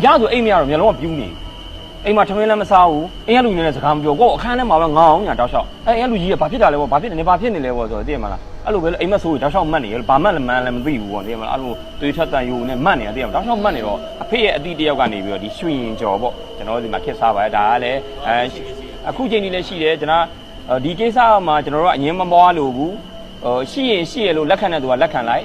ရဆိုအိမ်မရတော့မျက်လုံးကပြူးနေအိမ်မှာထမင်းလည်းမစားဘူးအိမ်ကလူကြီးနဲ့စကားမပြောကိုအခန်းထဲမှာပဲငောင်းညာတောက်လျှောက်အိမ်ကလူကြီးကဘာဖြစ်တာလဲပေါ့ဘာဖြစ်နေလဲပေါ့ဆိုတော့သိရမလားအဲ့လိုပဲအိမ်မက်ဆိုးတောက်လျှောက်မှတ်နေရဘာမှလည်းမှန်းလည်းမသိဘူးပေါ့သိရမလားအဲ့လိုသွေးထက်တန်ယူနဲ့မှတ်နေတယ်သိရမလားတောက်လျှောက်မှတ်နေတော့အဖေရဲ့အတိတယောက်ကနေပြီးတော့ဒီရွှေရင်ကြော်ပေါ့ကျွန်တော်ဒီမှာခက်စားပါတယ်ဒါကလည်းအခုချိန်ကြီးလည်းရှိတယ်ကျွန်တော်ဒီကိစ္စမှာကျွန်တော်တို့ကအငင်းမပွားလို့ဘူးရှိရလို့လက်ခံတဲ့သူကလက်ခံလိုက်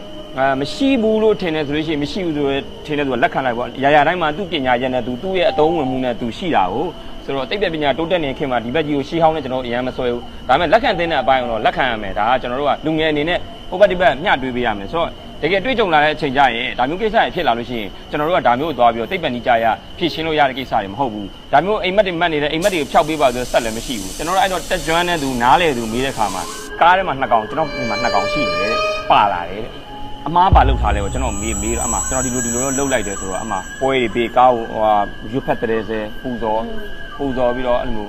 မရှိဘူးလို့ထင်တယ်ဆိုလို့ရှိရင်မရှိဘူးဆိုရင်ထင်တဲ့သူကလက်ခံလိုက်ပေါ့ရာတိုင်းမှာသူ့ပညာရည်နဲ့သူ့ရဲ့အတုံးဝင်မှုနဲ့သူရှိတာကိုဆိုတော့တိတ်ပြပညာတိုးတက်နေခင်မှာဒီဘက်ကြီးကိုရှေးဟောင်းနဲ့ကျွန်တော်အရင်မဆွဲဘူးဒါပေမဲ့လက်ခံတဲ့အပိုင်းတော့လက်ခံရမယ်ဒါကကျွန်တော်တို့ကလူငယ်အနေနဲ့ဟိုဘက်ဒီဘက်မျှတွေးပေးရမယ်ဆိုတော့တကယ်တွေးကြုံလာတဲ့အချိန်ကျရင်ဒါမျိုးကိစ္စတွေဖြစ်လာလို့ရှိရင်ကျွန်တော်တို့ကဒါမျိုးကိုသွားပြီးတော့တိတ်ပန်ကြီးကြရဖြည့်ရှင်းလို့ရတဲ့ကိစ္စတွေမဟုတ်ဘူးဒါမျိုးအိမ်မက်တွေမှတ်နေတဲ့အိမ်မက်တွေကိုဖျောက်ပေးပါဆိုဆက်လည်းမရှိဘူးကျွန်တော်တို့အဲ့တော့တက်ကျွမ်းတဲ့သူနားလေသူမေးတဲ့ခါမှာကားထဲမှာ2កောင်ကျွန်တော်ဒီမှာ2កောင်ရှိတယ်ပါလာတယ်အမားပါလောက်ထားလဲပေါ့ကျွန်တော်မေးတော့အမကျွန်တော်ဒီလိုလှုပ်လိုက်တယ်ဆိုတော့အမပွဲတွေပေးကားကိုရွတ်ဖက်တဲ့စဲပူဇော်ပြီးတော့အဲ့လို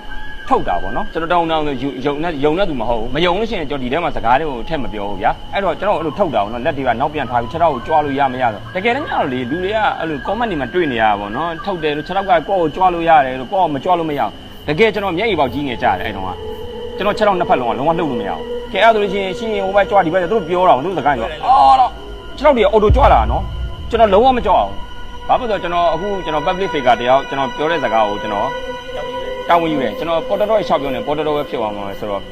ထုတ်တာပေါ့နော်ကျွန်တော်တောင်းယုံနဲ့သူမဟုတ်ဘူးမယုံလို့ရှိရင်ကျွန်တော်ဒီထဲမှာစကားတွေကိုထည့်မပြောဘူးဗျာအဲ့တော့ကျွန်တော်အဲ့လိုထုတ်တာပေါ့နော်လက်တွေကနောက်ပြန်ထားပြီး6ထောက်ကိုကြွားလို့ရမရတော့တကယ်တမ်းကျတော့လေလူတွေကအဲ့လို comment တွေမှာတွေ့နေရတာပေါ့နော်ထုတ်တယ်လို့6ထောက်ကကိုယ့်ကိုကြွားလို့ရတယ်လို့ကိုယ့်ကိုမကြွားလို့မရဘူးတကယ်ကျွန်တော်မျက်ရည်ပေါက်ကြီးနေကြတယ်အဲ့တုန်းကကျွန်တော်6ထောက်နှစ်ဖက်လုံးကလုံးဝလှုပ်လို့မရဘူးကဲအဲ့ဒါဆိုလို့ရှိရင်ဟိုဘက်ကြွားဒီဘက်သူတို့ပြောတာသူတို့စကားပြောအော်တော့6ထောက်တွေအော်တိုကြွားလာနော်ကျွန်တော်လုံးဝမကြွားအောင်ဘာဖြစ်လို့ကျွန်တော်အခုကျွန်တော် public figure တယောက်ကျွန်တော်ပြောတဲ့စကားကိုကျွန်တော်တာဝန်ယူတယ်ကျွန်တော်ပေါ်တော်ရဲ့6ပြောနေပေါ်တော်ပဲဖြစ်သွားမှာဆိုတော့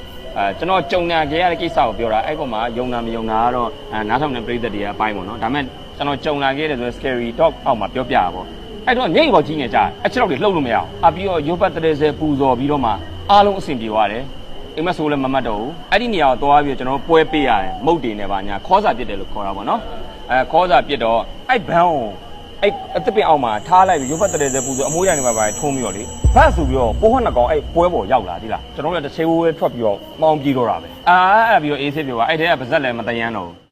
ကျွန်တော်ကြုံနာခဲ့ရတဲ့ကိစ္စကိုပြောတာအဲ့ပေါ်မှာယုံနာမယုံနာကတော့နားထောင်တဲ့ပရိသတ်တွေအပိုင်းပေါ့နော်ဒါပေမဲ့ကျွန်တော်ကြုံလာခဲ့တယ်ဆို scary talk အောက်မှာပြောပြတာပေါ့အဲ့တော့မျက်ရည်ပေါက်ကြီးနေကြအချက်တော့တွေလှုပ်လို့မရအောင်ပြီးတော့ရုပ်ပတ်တဲ့စဲပူဇော်ပြီးတော့မှအားလုံးအဆင်ပြေသွားတယ်အိမ်မက်ဆိုးလည်းမမှတ်တော့ဘူးအဲ့ဒီနေရာကိုသွားပြီးကျွန်တော်ပွဲပေးရတယ်မုတ်တင်နေပါညာခေါ်စာပြစ်တယ်လို့ခေါ်တာပေါ့နော်ခေါ်စာပြစ်တော့အဲ့ဘန်းကိုအဲ့အသစ်ပင်အောက်မှာထားလိုက်ပြီးရုပ်ပတ်တဲ့စဲပူဇော်အမိုးရိုင်တွေပါထုံးပြီးတော့လေဘတ်ဆိုပြီးတော့ပိုးဟွက်နှကောင်အဲ့ပွဲပေါ်ရောက်လာဒီလားကျွန်တော်တို့လည်းတစ်ချေဝဲထွက်ပြီးတော့မောင်းပြေးတော့တာပဲအဲ့ပြီးတော့အေးဆေးပြောပါအဲ့တဲကပါဇက်လည်းမတယမ်းတော့ဘူး